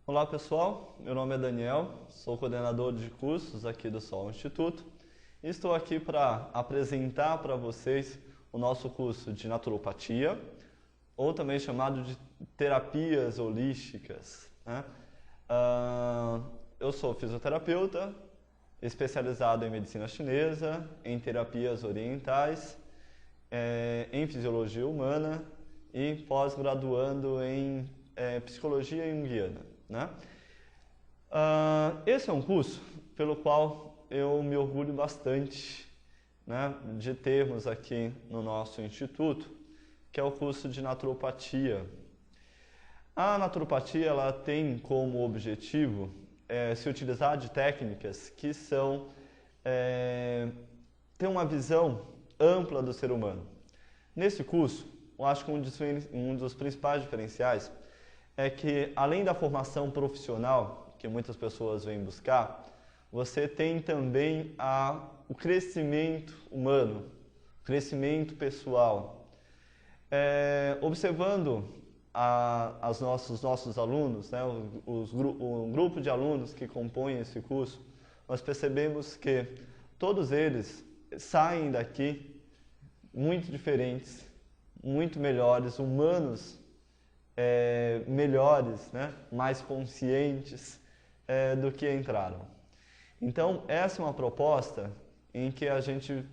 Olá pessoal, meu nome é Daniel, sou coordenador de cursos aqui do Sol Instituto e estou aqui para apresentar para vocês o nosso curso de naturopatia, ou também chamado de terapias holísticas, né? Eu sou fisioterapeuta, especializado em medicina chinesa, em terapias orientais, em fisiologia humana e pós-graduando em psicologia junguiana, né? Esse é um curso pelo qual eu me orgulho bastante, né, de termos aqui no nosso instituto, que é o curso de naturopatia. A naturopatia ela tem como objetivo se utilizar de técnicas que são ter uma visão ampla do ser humano. Nesse curso, eu acho que um dos principais diferenciais é que, além da formação profissional, que muitas pessoas vêm buscar, você tem também o crescimento humano, o crescimento pessoal. Observando os nossos alunos, né, o grupo de alunos que compõem esse curso, nós percebemos que todos eles saem daqui muito diferentes, muito melhores, humanos, melhores, né, mais conscientes do que entraram. Então, essa é uma proposta em que a gente,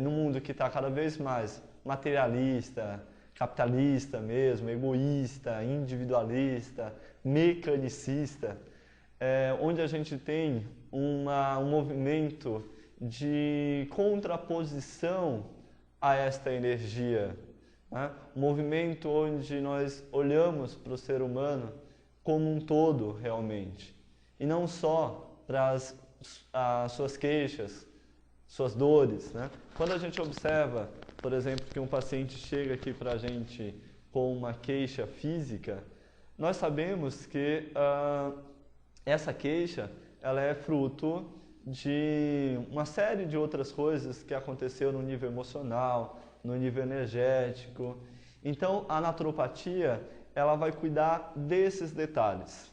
no mundo que está cada vez mais materialista, capitalista mesmo, egoísta, individualista, mecanicista, onde a gente tem um movimento de contraposição a esta energia, né? Um movimento onde nós olhamos para o ser humano como um todo realmente, e não só para as suas queixas, suas dores, né? Quando a gente observa, por exemplo, que um paciente chega aqui para a gente com uma queixa física, nós sabemos que essa queixa ela é fruto de uma série de outras coisas que aconteceu no nível emocional, no nível energético. Então, a naturopatia ela vai cuidar desses detalhes,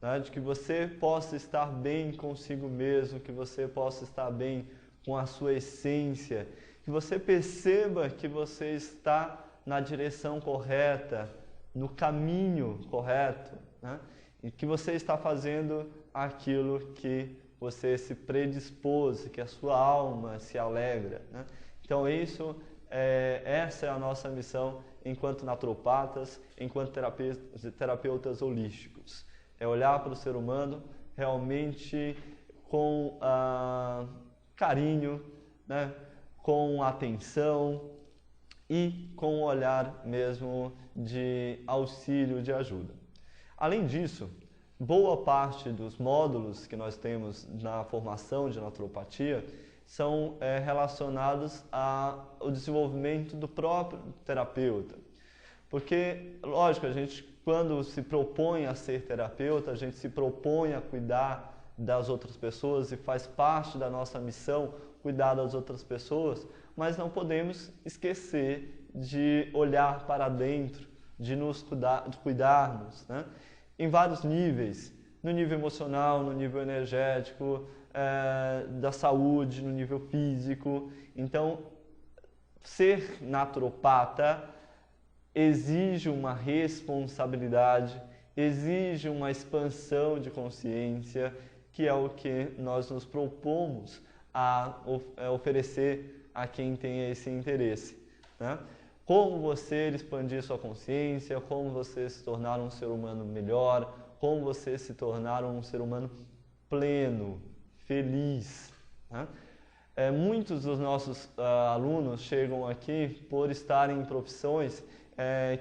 né? De que você possa estar bem consigo mesmo, que você possa estar bem com a sua essência, que você perceba que você está na direção correta, no caminho correto, né? E que você está fazendo aquilo que você se predispôs, que a sua alma se alegra, né? Então essa é a nossa missão enquanto naturopatas, enquanto terapeutas holísticos. É olhar para o ser humano realmente com carinho, né? Com atenção e com um olhar mesmo de auxílio, de ajuda. Além disso, boa parte dos módulos que nós temos na formação de naturopatia são relacionados ao desenvolvimento do próprio terapeuta. Porque, lógico, a gente quando se propõe a ser terapeuta, a gente se propõe a cuidar das outras pessoas e faz parte da nossa missão cuidar das outras pessoas, mas não podemos esquecer de olhar para dentro, de nos cuidarmos, né? Em vários níveis, no nível emocional, no nível energético, da saúde, no nível físico. Então, ser naturopata exige uma responsabilidade, exige uma expansão de consciência, que é o que nós nos propomos a oferecer a quem tem esse interesse, né? Como você expandir sua consciência, como você se tornar um ser humano melhor, como você se tornar um ser humano pleno, feliz, né? Muitos dos nossos alunos chegam aqui por estarem em profissões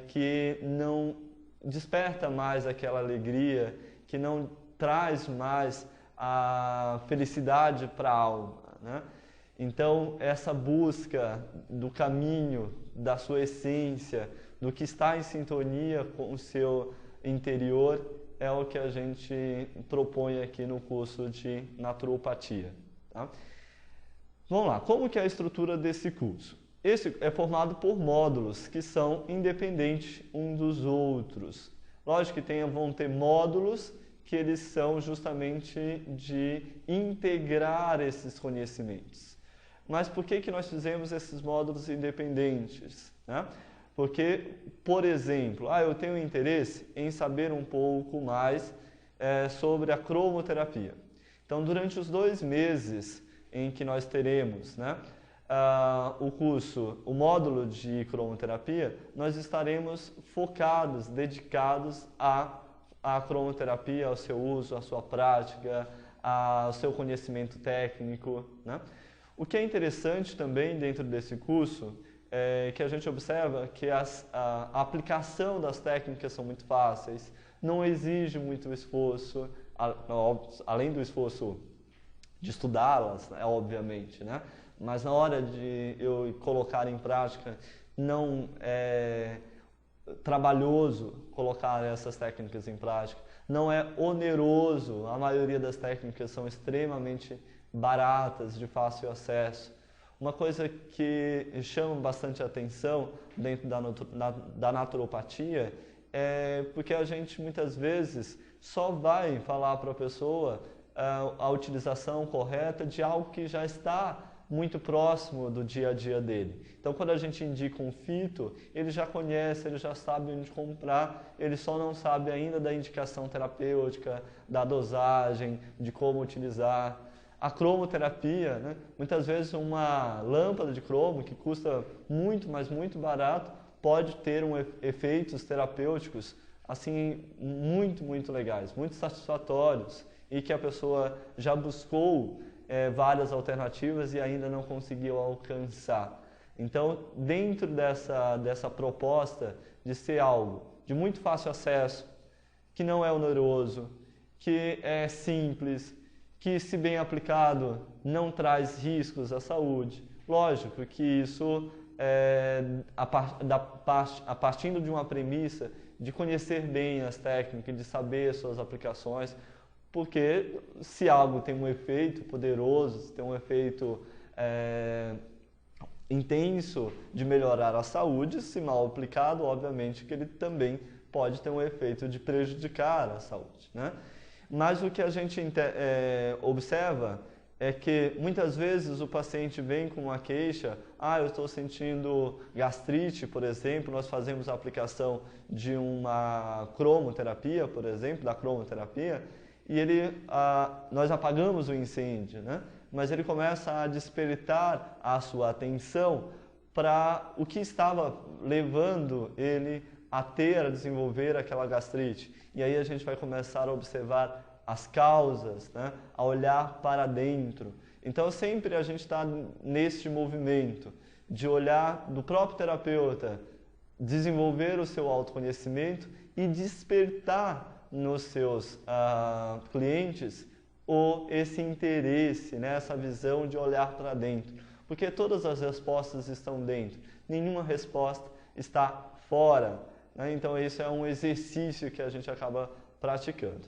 que não desperta mais aquela alegria, que não traz mais a felicidade para a alma, né? Então, essa busca do caminho, da sua essência, do que está em sintonia com o seu interior, é o que a gente propõe aqui no curso de naturopatia, tá? Vamos lá, como que é a estrutura desse curso? Esse é formado por módulos que são independentes uns dos outros. Lógico que vão ter módulos que eles são justamente de integrar esses conhecimentos. Mas por que nós fizemos esses módulos independentes, né? Porque, por exemplo, eu tenho interesse em saber um pouco mais sobre a cromoterapia. Então, durante os 2 meses em que nós teremos, né, o módulo de cromoterapia, nós estaremos focados, dedicados à cromoterapia, ao seu uso, à sua prática, ao seu conhecimento técnico, né? O que é interessante também dentro desse curso é que a gente observa que a aplicação das técnicas são muito fáceis, não exige muito esforço, além do esforço de estudá-las, obviamente, né? Mas na hora de eu colocar em prática, não é trabalhoso colocar essas técnicas em prática, não é oneroso, a maioria das técnicas são extremamente baratas, de fácil acesso. Uma coisa que chama bastante atenção dentro da naturopatia é porque a gente muitas vezes só vai falar para a pessoa a utilização correta de algo que já está muito próximo do dia a dia dele. Então, quando a gente indica um fito, ele já conhece, ele já sabe onde comprar, ele só não sabe ainda da indicação terapêutica, da dosagem, de como utilizar. A cromoterapia, né? Muitas vezes uma lâmpada de cromo que custa muito, mas muito barato, pode ter efeitos terapêuticos assim muito legais, muito satisfatórios e que a pessoa já buscou várias alternativas e ainda não conseguiu alcançar. Então, dentro dessa proposta de ser algo de muito fácil acesso, que não é oneroso, que é simples, que, se bem aplicado, não traz riscos à saúde. Lógico que isso partindo de uma premissa de conhecer bem as técnicas, de saber suas aplicações, porque se algo tem um efeito poderoso, se tem um efeito intenso de melhorar a saúde, se mal aplicado, obviamente que ele também pode ter um efeito de prejudicar a saúde, né? Mas o que a gente observa é que muitas vezes o paciente vem com uma queixa, eu estou sentindo gastrite, por exemplo, nós fazemos a aplicação de uma cromoterapia, por exemplo, da cromoterapia, e nós apagamos o incêndio, né? Mas ele começa a despertar a sua atenção para o que estava levando ele a desenvolver aquela gastrite. E aí a gente vai começar a observar as causas, né? A olhar para dentro. Então sempre a gente está neste movimento de olhar do próprio terapeuta, desenvolver o seu autoconhecimento e despertar nos seus clientes esse interesse, né? Essa visão de olhar para dentro. Porque todas as respostas estão dentro, nenhuma resposta está fora. Então, esse é um exercício que a gente acaba praticando.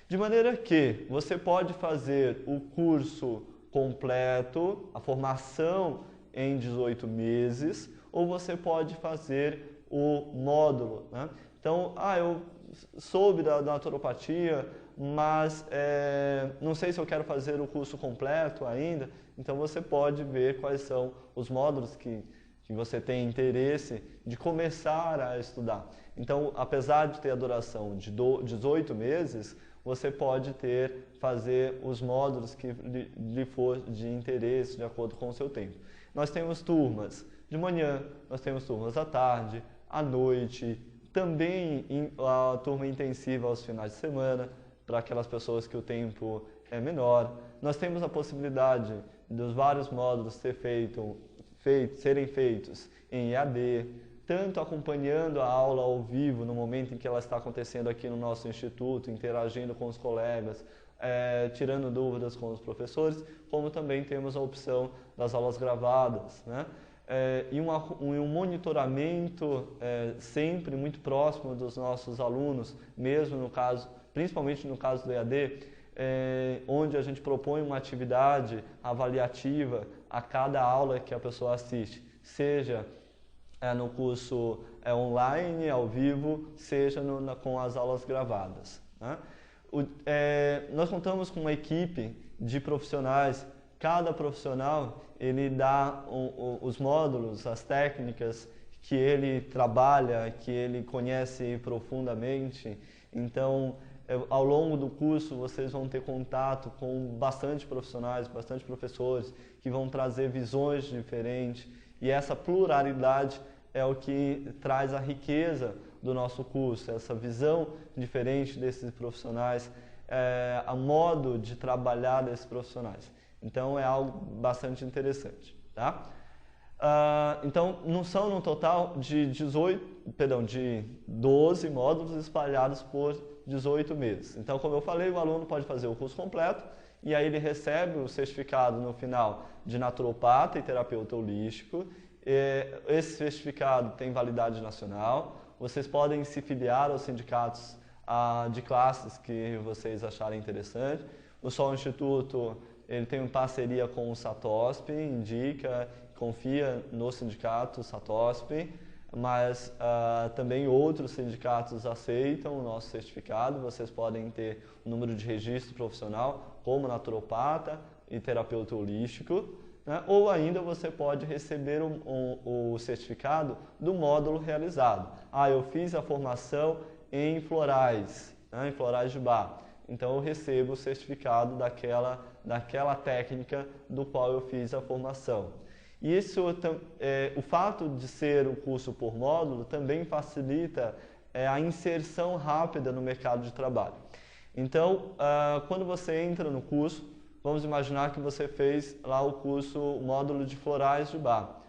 De maneira que você pode fazer o curso completo, a formação em 18 meses, ou você pode fazer o módulo, né? Então, eu soube da naturopatia, mas não sei se eu quero fazer o curso completo ainda, então você pode ver quais são os módulos que você tem interesse de começar a estudar. Então, apesar de ter a duração de 18 meses, você pode fazer os módulos que lhe for de interesse, de acordo com o seu tempo. Nós temos turmas de manhã, nós temos turmas à tarde, à noite, também a turma intensiva aos finais de semana, para aquelas pessoas que o tempo é menor. Nós temos a possibilidade dos vários módulos serem feitos em EAD, tanto acompanhando a aula ao vivo no momento em que ela está acontecendo aqui no nosso instituto, interagindo com os colegas, tirando dúvidas com os professores, como também temos a opção das aulas gravadas, né? E um monitoramento sempre muito próximo dos nossos alunos, mesmo no caso, principalmente no caso do EAD, onde a gente propõe uma atividade avaliativa a cada aula que a pessoa assiste, seja no curso online, ao vivo, seja com as aulas gravadas, né? Nós contamos com uma equipe de profissionais. Cada profissional ele dá os módulos, as técnicas que ele trabalha, que ele conhece profundamente. Então, ao longo do curso, vocês vão ter contato com bastante profissionais, bastante professores, que vão trazer visões diferentes. E essa pluralidade é o que traz a riqueza do nosso curso, essa visão diferente desses profissionais, a modo de trabalhar desses profissionais. Então, é algo bastante interessante, tá? Então, são no total de 12 módulos espalhados por 18 meses. Então, como eu falei, o aluno pode fazer o curso completo e aí ele recebe o certificado no final de naturopata e terapeuta holístico. Esse certificado tem validade nacional. Vocês podem se filiar aos sindicatos de classes que vocês acharem interessante. O Sol Instituto ele tem uma parceria com o SATOSP, indica, confia no sindicato SATOSP, mas também outros sindicatos aceitam o nosso certificado. Vocês podem ter um número de registro profissional como naturopata e terapeuta holístico, né? Ou ainda você pode receber o certificado do módulo realizado. Eu fiz a formação em florais, né? Em florais de bar. Então eu recebo o certificado daquela técnica do qual eu fiz a formação. E o fato de ser o curso por módulo também facilita a inserção rápida no mercado de trabalho. Então, quando você entra no curso, vamos imaginar que você fez lá o módulo de florais de bar.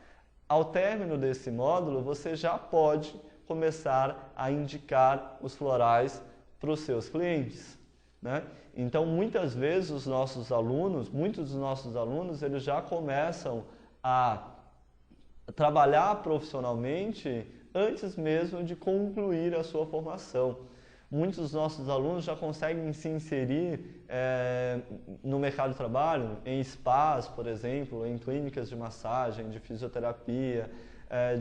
Ao término desse módulo, você já pode começar a indicar os florais para os seus clientes, né? Então, muitas vezes muitos dos nossos alunos, eles já começam a trabalhar profissionalmente antes mesmo de concluir a sua formação. Muitos dos nossos alunos já conseguem se inserir no mercado de trabalho, em spas, por exemplo, em clínicas de massagem, de fisioterapia,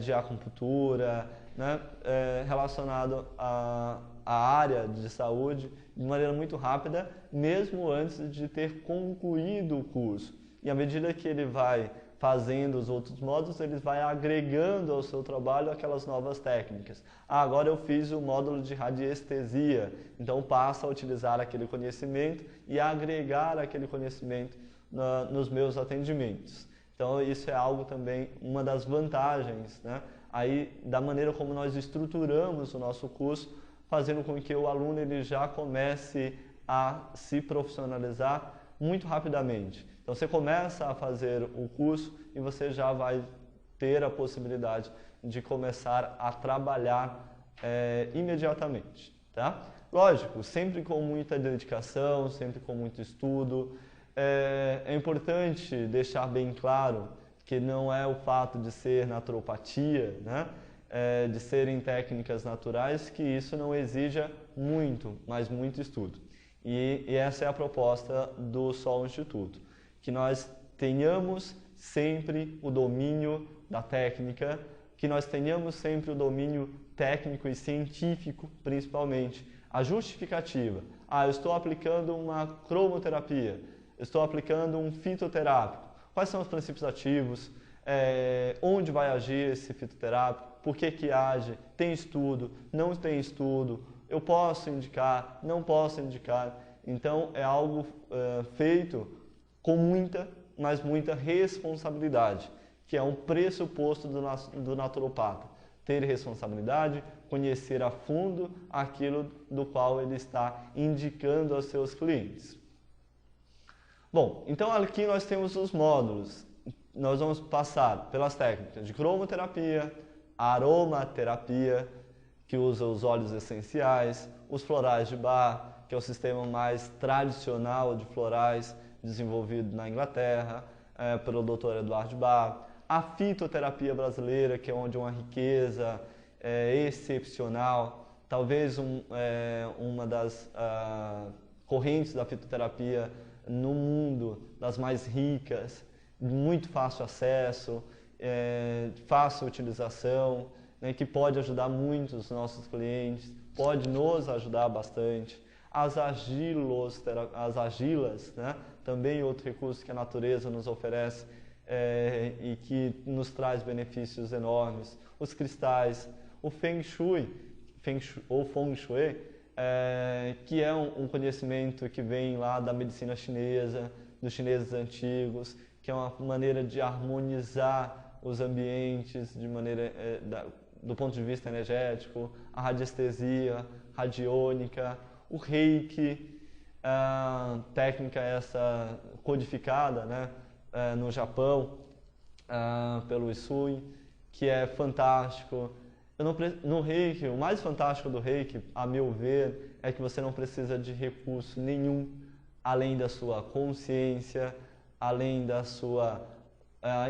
de acupuntura, né, relacionado à área de saúde de maneira muito rápida, mesmo antes de ter concluído o curso. E à medida que ele vai fazendo os outros módulos, ele vai agregando ao seu trabalho aquelas novas técnicas. Agora eu fiz o módulo de radiestesia, então passa a utilizar aquele conhecimento e agregar aquele conhecimento nos meus atendimentos. Então isso é algo também, uma das vantagens, né? Aí, da maneira como nós estruturamos o nosso curso, fazendo com que o aluno ele já comece a se profissionalizar muito rapidamente. Então você começa a fazer o curso e você já vai ter a possibilidade de começar a trabalhar imediatamente, tá? Lógico, sempre com muita dedicação, sempre com muito estudo. É importante deixar bem claro que não é o fato de ser naturopatia, né? De serem técnicas naturais, que isso não exija muito, mas muito estudo. E essa é a proposta do Sol Instituto, que nós tenhamos sempre o domínio da técnica, que nós tenhamos sempre o domínio técnico e científico, principalmente. A justificativa. Eu estou aplicando uma cromoterapia, estou aplicando um fitoterápico. Quais são os princípios ativos? Onde vai agir esse fitoterápico? Por que age? Tem estudo? Não tem estudo? Eu posso indicar? Não posso indicar? Então, é algo feito com muita, mas muita responsabilidade, que é um pressuposto do naturopata. Ter responsabilidade, conhecer a fundo aquilo do qual ele está indicando aos seus clientes. Bom, então aqui nós temos os módulos. Nós vamos passar pelas técnicas de cromoterapia, aromaterapia, que usa os óleos essenciais, os florais de Bach, que é o sistema mais tradicional de florais desenvolvido na Inglaterra, pelo Dr. Eduardo Bach, a fitoterapia brasileira, que é onde uma riqueza excepcional, talvez uma das correntes da fitoterapia no mundo, das mais ricas, muito fácil acesso, fácil utilização, né, que pode ajudar muito os nossos clientes, pode nos ajudar bastante. as argilas, né? Também outro recurso que a natureza nos oferece e que nos traz benefícios enormes. Os cristais, o Feng Shui ou Feng Shui, que é um conhecimento que vem lá da medicina chinesa, dos chineses antigos, que é uma maneira de harmonizar os ambientes de maneira, do ponto de vista energético, a radiestesia, radiônica, o Reiki, técnica essa codificada, né, no Japão, pelo Usui, que é fantástico. No Reiki, o mais fantástico do Reiki, a meu ver, é que você não precisa de recurso nenhum além da sua consciência, além da sua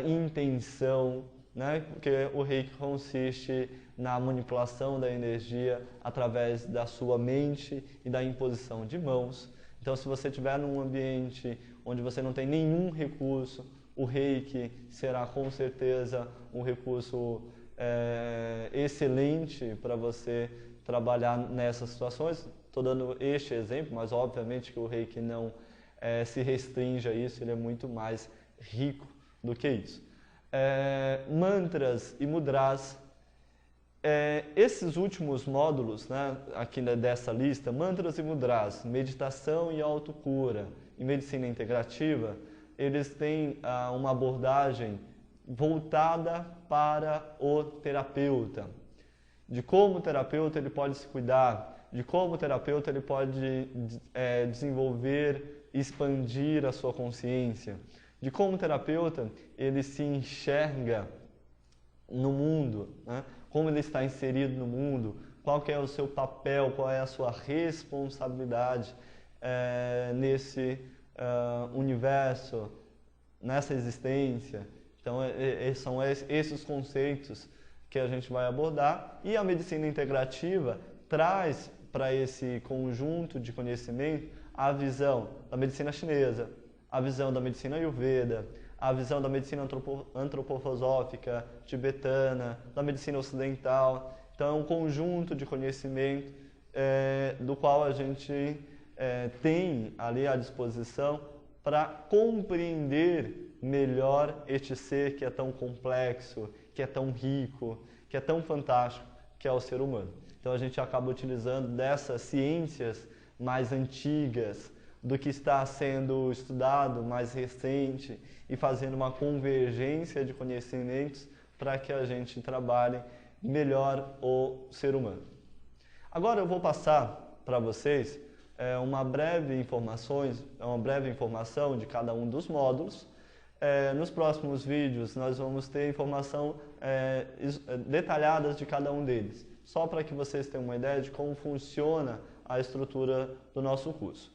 intenção, né? Porque o Reiki consiste na manipulação da energia através da sua mente e da imposição de mãos. Então, se você estiver num ambiente onde você não tem nenhum recurso, o Reiki será com certeza um recurso excelente para você trabalhar nessas situações. Estou dando este exemplo, mas obviamente que o Reiki não se restringe a isso, ele é muito mais rico do que isso. Mantras e mudras. Esses últimos módulos, né, aqui dessa lista, mantras e mudras, meditação e autocura e medicina integrativa, eles têm uma abordagem voltada para o terapeuta, de como o terapeuta ele pode se cuidar, de como o terapeuta ele pode desenvolver, expandir a sua consciência, de como o terapeuta ele se enxerga no mundo, né? Como ele está inserido no mundo, qual que é o seu papel, qual é a sua responsabilidade nesse universo, nessa existência. Então, são esses conceitos que a gente vai abordar, e a medicina integrativa traz para esse conjunto de conhecimento a visão da medicina chinesa, a visão da medicina ayurveda, a visão da medicina antroposófica tibetana, da medicina ocidental. Então, é um conjunto de conhecimento do qual a gente tem ali à disposição para compreender melhor este ser que é tão complexo, que é tão rico, que é tão fantástico, que é o ser humano. Então, a gente acaba utilizando dessas ciências mais antigas, do que está sendo estudado mais recente, e fazendo uma convergência de conhecimentos para que a gente trabalhe melhor o ser humano. Agora eu vou passar para vocês uma breve informação de cada um dos módulos. Nos próximos vídeos nós vamos ter informação detalhadas de cada um deles, só para que vocês tenham uma ideia de como funciona a estrutura do nosso curso.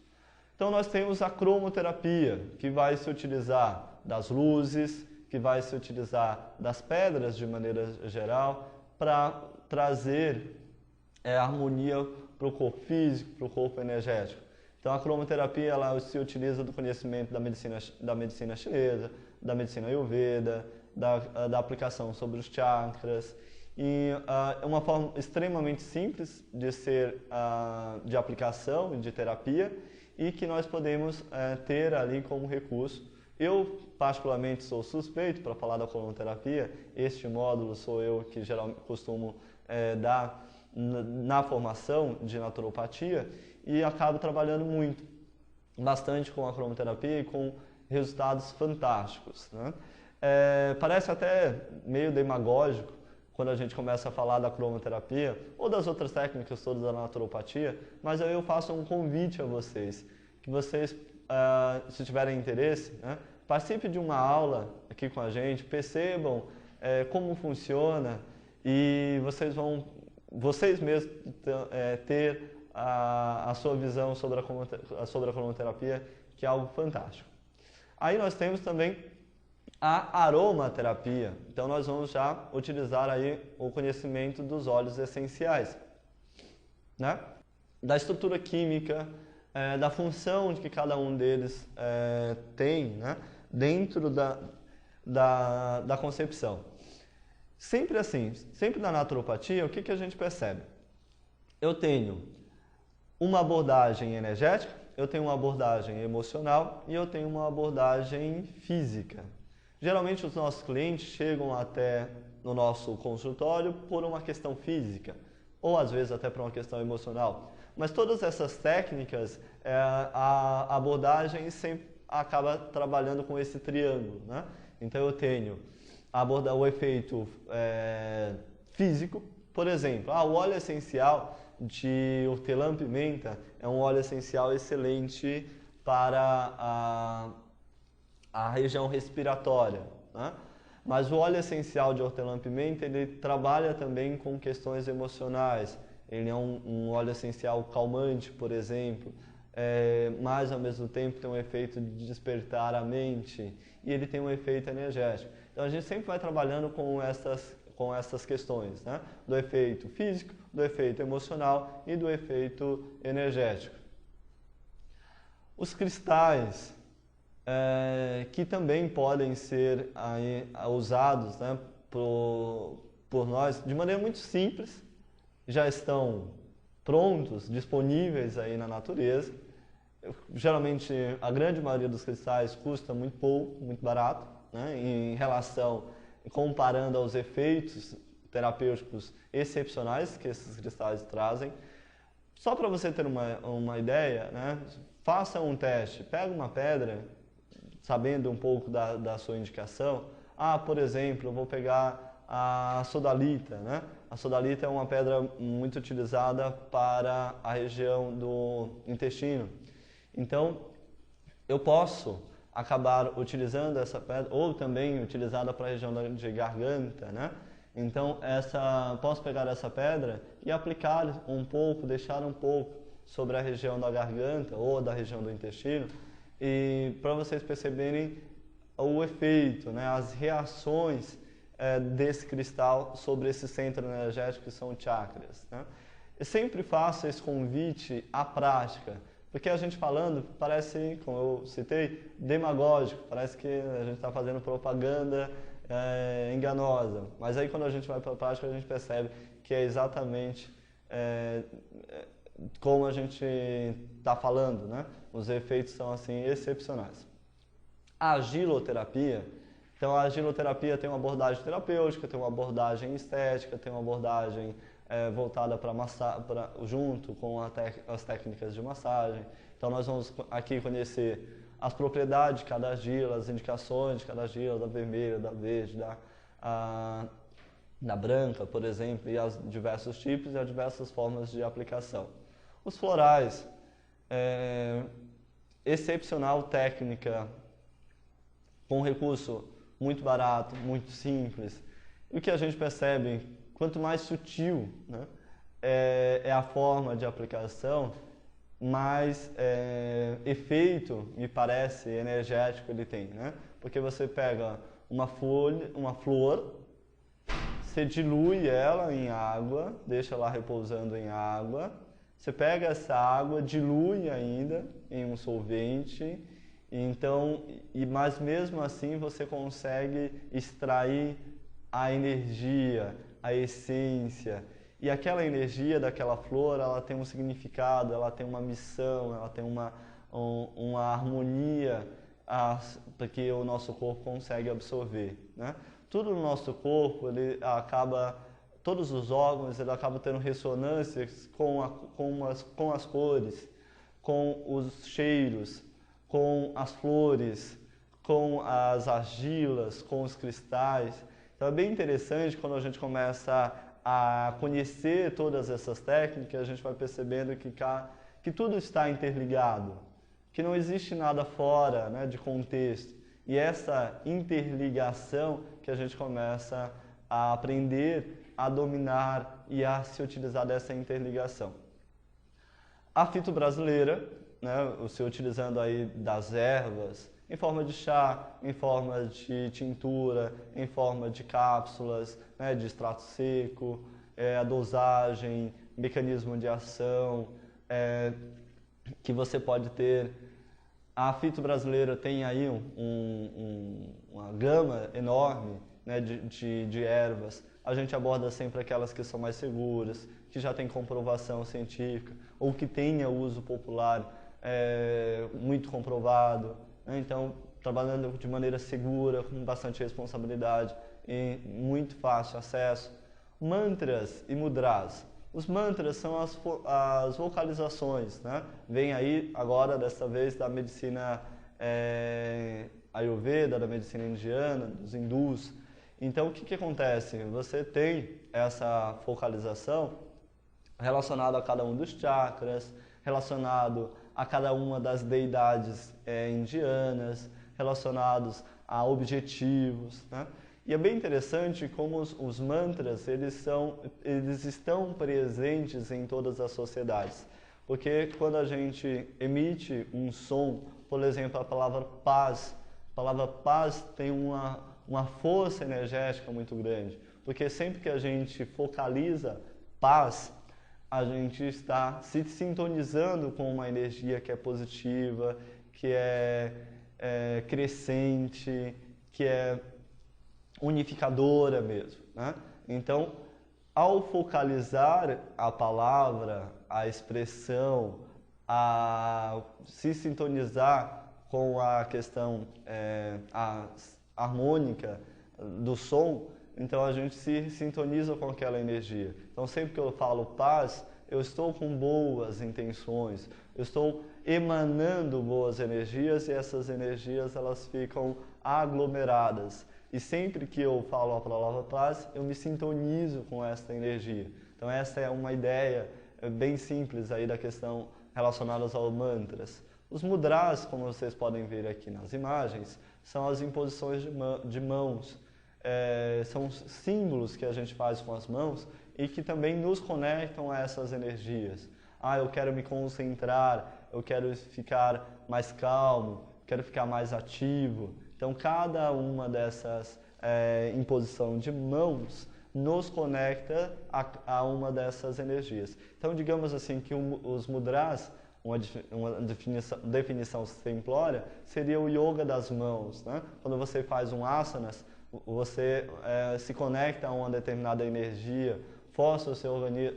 Então nós temos a cromoterapia, que vai se utilizar das luzes, que vai se utilizar das pedras de maneira geral, para trazer harmonia para o corpo físico, para o corpo energético. Então a cromoterapia ela se utiliza do conhecimento da medicina chinesa, da medicina ayurveda, da aplicação sobre os chakras, e é uma forma extremamente simples de aplicação e de terapia, e que nós podemos ter ali como recurso. Eu, particularmente, sou suspeito para falar da cromoterapia. Este módulo sou eu que geralmente costumo dar na formação de naturopatia, e acabo trabalhando bastante com a cromoterapia e com resultados fantásticos, né? Parece até meio demagógico quando a gente começa a falar da cromoterapia ou das outras técnicas todas da naturopatia, mas eu faço um convite a vocês, que vocês, se tiverem interesse, né, participe de uma aula aqui com a gente, percebam como funciona, e vocês mesmos ter a sua visão sobre a cromoterapia, que é algo fantástico. Aí nós temos também a aromaterapia. Então nós vamos já utilizar aí o conhecimento dos óleos essenciais, né? Da estrutura química, da função que cada um deles tem, né? Dentro da concepção. Sempre assim, sempre na naturopatia, o que a gente percebe? Eu tenho uma abordagem energética, eu tenho uma abordagem emocional e eu tenho uma abordagem física. Geralmente os nossos clientes chegam até no nosso consultório por uma questão física, ou às vezes até por uma questão emocional. Mas todas essas técnicas, a abordagem sempre acaba trabalhando com esse triângulo, né? Então eu tenho o efeito físico, por exemplo, o óleo essencial de hortelã-pimenta é um óleo essencial excelente para a região respiratória, né? Mas o óleo essencial de hortelã-pimenta, ele trabalha também com questões emocionais. Ele é um óleo essencial calmante, por exemplo, mas ao mesmo tempo tem um efeito de despertar a mente e ele tem um efeito energético. Então a gente sempre vai trabalhando com essas questões, né? Do efeito físico, do efeito emocional e do efeito energético. Os cristais, que também podem ser usados, né, por nós de maneira muito simples, já estão prontos, disponíveis aí na natureza. Geralmente, a grande maioria dos cristais custa muito pouco, muito barato, né, em relação, comparando aos efeitos terapêuticos excepcionais que esses cristais trazem. Só para você ter uma ideia, né, faça um teste, pega uma pedra, sabendo um pouco da sua indicação. Por exemplo, eu vou pegar a sodalita, né? A sodalita é uma pedra muito utilizada para a região do intestino. Então, eu posso acabar utilizando essa pedra, ou também utilizada para a região de garganta, né? Então, posso pegar essa pedra e aplicar um pouco, deixar um pouco sobre a região da garganta ou da região do intestino, e para vocês perceberem o efeito, né, as reações desse cristal sobre esse centro energético que são chakras, né? Eu sempre faço esse convite à prática, porque a gente falando parece, como eu citei, demagógico, parece que a gente está fazendo propaganda enganosa, mas aí quando a gente vai para a prática a gente percebe que é exatamente como a gente está falando, né? Os efeitos são assim excepcionais. A argiloterapia, então a argiloterapia tem uma abordagem terapêutica, tem uma abordagem estética, tem uma abordagem voltada junto com as técnicas de massagem. Então nós vamos aqui conhecer as propriedades de cada argila, as indicações de cada argila, da vermelha, da verde, da branca, por exemplo, e os diversos tipos e as diversas formas de aplicação. Os florais, excepcional técnica, com recurso muito barato, muito simples. E o que a gente percebe, quanto mais sutil, né, é a forma de aplicação, mais efeito, me parece, energético ele tem, né? Porque você pega uma flor, você dilui ela em água, deixa ela repousando em água, você pega essa água, dilui ainda em um solvente, mas mesmo assim você consegue extrair a energia, a essência. E aquela energia daquela flor, ela tem um significado, ela tem uma missão, ela tem uma harmonia que o nosso corpo consegue absorver, né? Tudo no nosso corpo, todos os órgãos, ele acaba tendo ressonâncias com as cores, com os cheiros, com as flores, com as argilas, com os cristais. Então é bem interessante quando a gente começa a conhecer todas essas técnicas, a gente vai percebendo que tudo está interligado, que não existe nada fora, né, de contexto. E essa interligação que a gente começa a aprender a dominar e a se utilizar dessa interligação. A fitobrasileira, né, se utilizando aí das ervas, em forma de chá, em forma de tintura, em forma de cápsulas, né, de extrato seco, a dosagem, mecanismo de ação, que você pode ter. A fitobrasileira tem aí uma gama enorme, né, de ervas. A gente aborda sempre aquelas que são mais seguras, que já tem comprovação científica. ou que tenha uso popular muito comprovado, né? Então, trabalhando de maneira segura, com bastante responsabilidade e muito fácil acesso. Mantras e mudras. Os mantras são as vocalizações, né? Vem aí agora, desta vez, da medicina Ayurveda, da medicina indiana, dos hindus. Então, o que acontece? Você tem essa focalização relacionada a cada um dos chakras, relacionado a cada uma das deidades indianas, relacionados a objetivos, né? E é bem interessante como os mantras, eles estão presentes em todas as sociedades. Porque quando a gente emite um som, por exemplo, a palavra paz tem uma força energética muito grande. Porque sempre que a gente focaliza paz, a gente está se sintonizando com uma energia que é positiva, que é crescente, que é unificadora mesmo, né? Então, ao focalizar a palavra, a expressão, a se sintonizar com a questão harmônica do som, então a gente se sintoniza com aquela energia. Então, sempre que eu falo paz, eu estou com boas intenções, eu estou emanando boas energias e essas energias elas ficam aglomeradas. E sempre que eu falo a palavra paz, eu me sintonizo com essa energia. Então essa é uma ideia bem simples aí da questão relacionada aos mantras. Os mudras, como vocês podem ver aqui nas imagens, são as imposições de mãos. São símbolos que a gente faz com as mãos e que também nos conectam a essas energias. Eu quero me concentrar, eu quero ficar mais calmo, quero ficar mais ativo. Então, cada uma dessas imposição de mãos nos conecta a uma dessas energias. Então, digamos assim que os mudras, uma definição simplória, seria o yoga das mãos, né? Quando você faz um asanas, você se conecta a uma determinada energia, força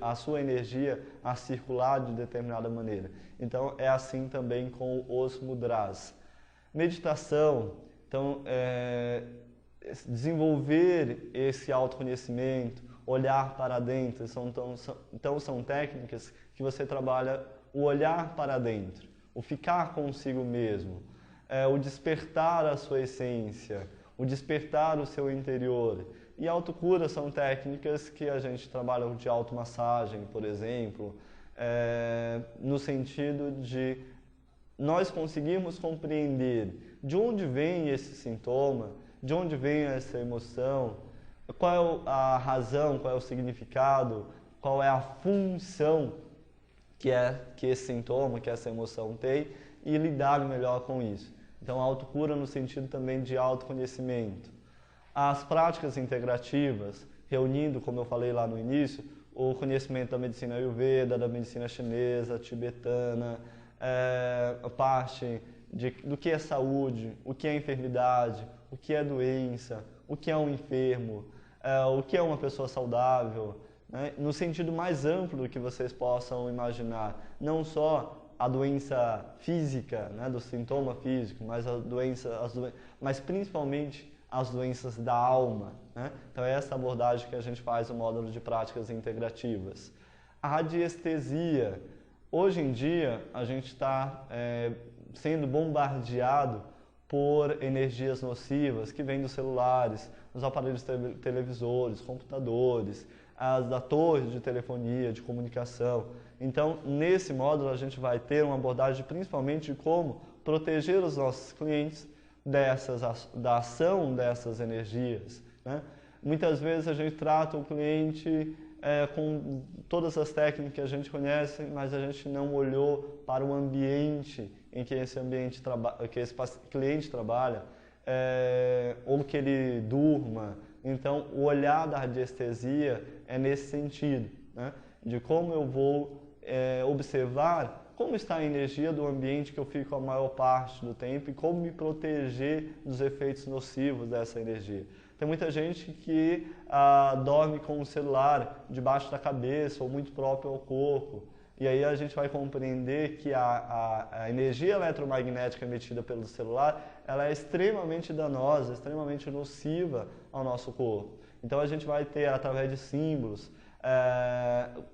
a sua energia a circular de determinada maneira. Então, é assim também com os mudras. Meditação, então, desenvolver esse autoconhecimento, olhar para dentro, então são técnicas que você trabalha o olhar para dentro, o ficar consigo mesmo, o despertar a sua essência, o despertar o seu interior. E autocura são técnicas que a gente trabalha de automassagem, por exemplo, no sentido de nós conseguirmos compreender de onde vem esse sintoma, de onde vem essa emoção, qual é a razão, qual é o significado, qual é a função que esse sintoma, que essa emoção tem e lidar melhor com isso. Então, a autocura no sentido também de autoconhecimento. As práticas integrativas, reunindo, como eu falei lá no início, o conhecimento da medicina Ayurveda, da medicina chinesa, tibetana, a parte do que é saúde, o que é enfermidade, o que é doença, o que é um enfermo, o que é uma pessoa saudável, né? No sentido mais amplo do que vocês possam imaginar, não só a doença física, né, do sintoma físico, mas principalmente as doenças da alma, né? Então é essa abordagem que a gente faz no módulo de práticas integrativas. A radiestesia, hoje em dia a gente está sendo bombardeado por energias nocivas que vêm dos celulares, dos aparelhos televisores, computadores, da torre de telefonia, de comunicação. Então, nesse módulo a gente vai ter uma abordagem principalmente de como proteger os nossos clientes da ação dessas energias, né? Muitas vezes a gente trata o cliente com todas as técnicas que a gente conhece, mas a gente não olhou para o ambiente em que esse cliente trabalha, ou que ele durma. Então, o olhar da radiestesia é nesse sentido, né? De como eu vou observar como está a energia do ambiente que eu fico a maior parte do tempo e como me proteger dos efeitos nocivos dessa energia. Tem muita gente que dorme com o celular debaixo da cabeça ou muito próprio ao corpo. e aí a gente vai compreender que a energia eletromagnética emitida pelo celular, ela é extremamente danosa, extremamente nociva ao nosso corpo. Então a gente vai ter, através de símbolos,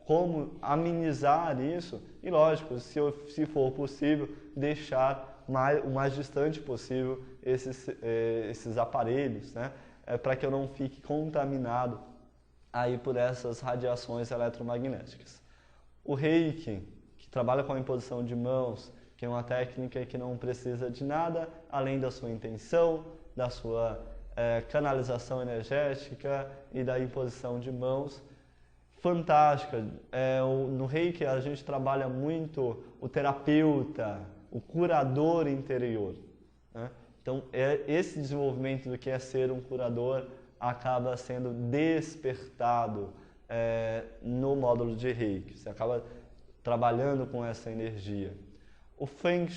como amenizar isso e, lógico, se for possível, deixar o mais distante possível esses aparelhos, né? Para que eu não fique contaminado aí por essas radiações eletromagnéticas. O Reiki, que trabalha com a imposição de mãos, que é uma técnica que não precisa de nada além da sua intenção, da sua canalização energética e da imposição de mãos. Fantástica. No Reiki a gente trabalha muito o terapeuta, o curador interior, né? Então, esse desenvolvimento do que é ser um curador acaba sendo despertado no módulo de Reiki. Você acaba trabalhando com essa energia. O Feng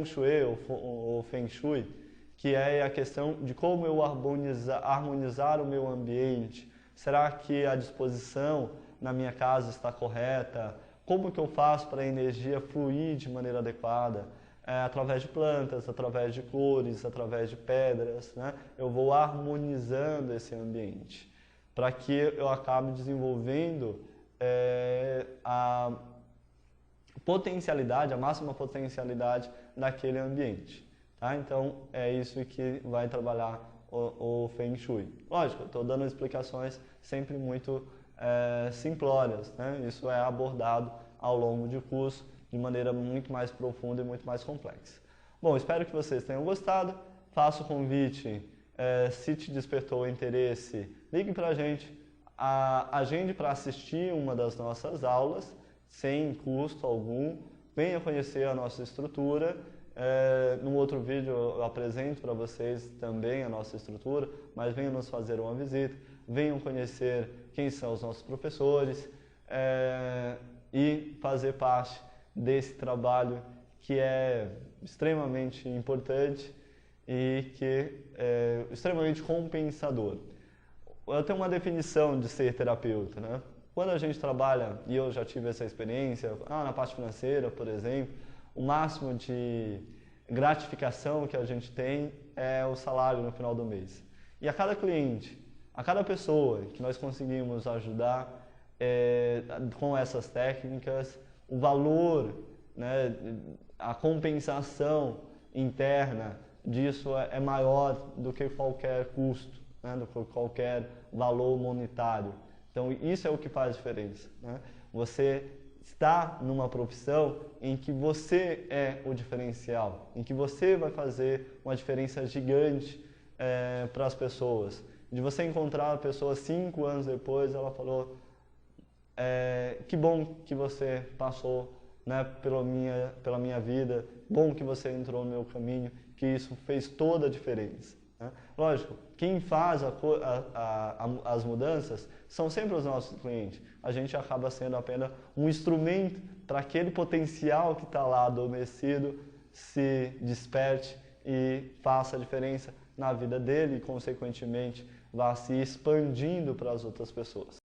Shui, o Feng Shui, que é a questão de como eu harmonizar o meu ambiente. Será que a disposição na minha casa está correta? Como que eu faço para a energia fluir de maneira adequada? Através de plantas, através de cores, através de pedras, né? Eu vou harmonizando esse ambiente para que eu acabe desenvolvendo a potencialidade, a máxima potencialidade daquele ambiente. Tá? Então, é isso que vai trabalhar o Feng Shui. Lógico, estou dando explicações sempre muito simplórias, né? Isso é abordado ao longo do curso de maneira muito mais profunda e muito mais complexa. Bom, espero que vocês tenham gostado. Faço o convite, se te despertou o interesse, ligue para a gente, agende para assistir uma das nossas aulas, sem custo algum. Venha conhecer a nossa estrutura. Num outro vídeo eu apresento para vocês também a nossa estrutura, mas venham nos fazer uma visita, venham conhecer quem são os nossos professores e fazer parte desse trabalho que é extremamente importante e que é extremamente compensador. Eu tenho uma definição de ser terapeuta, né? Quando a gente trabalha, e eu já tive essa experiência, na parte financeira, por exemplo, o máximo de gratificação que a gente tem é o salário no final do mês. E a cada cliente, a cada pessoa que nós conseguimos ajudar com essas técnicas, o valor, né, a compensação interna disso é maior do que qualquer custo, né, do que qualquer valor monetário. Então, isso é o que faz diferença, né? Você está numa profissão em que você é o diferencial, em que você vai fazer uma diferença gigante para as pessoas. De você encontrar a pessoa 5 anos depois, ela falou: que bom que você passou, né, pela minha vida, bom que você entrou no meu caminho, que isso fez toda a diferença, né? Lógico, quem faz as mudanças são sempre os nossos clientes. A gente acaba sendo apenas um instrumento para aquele potencial que está lá adormecido se desperte e faça a diferença na vida dele e, consequentemente, vá se expandindo para as outras pessoas.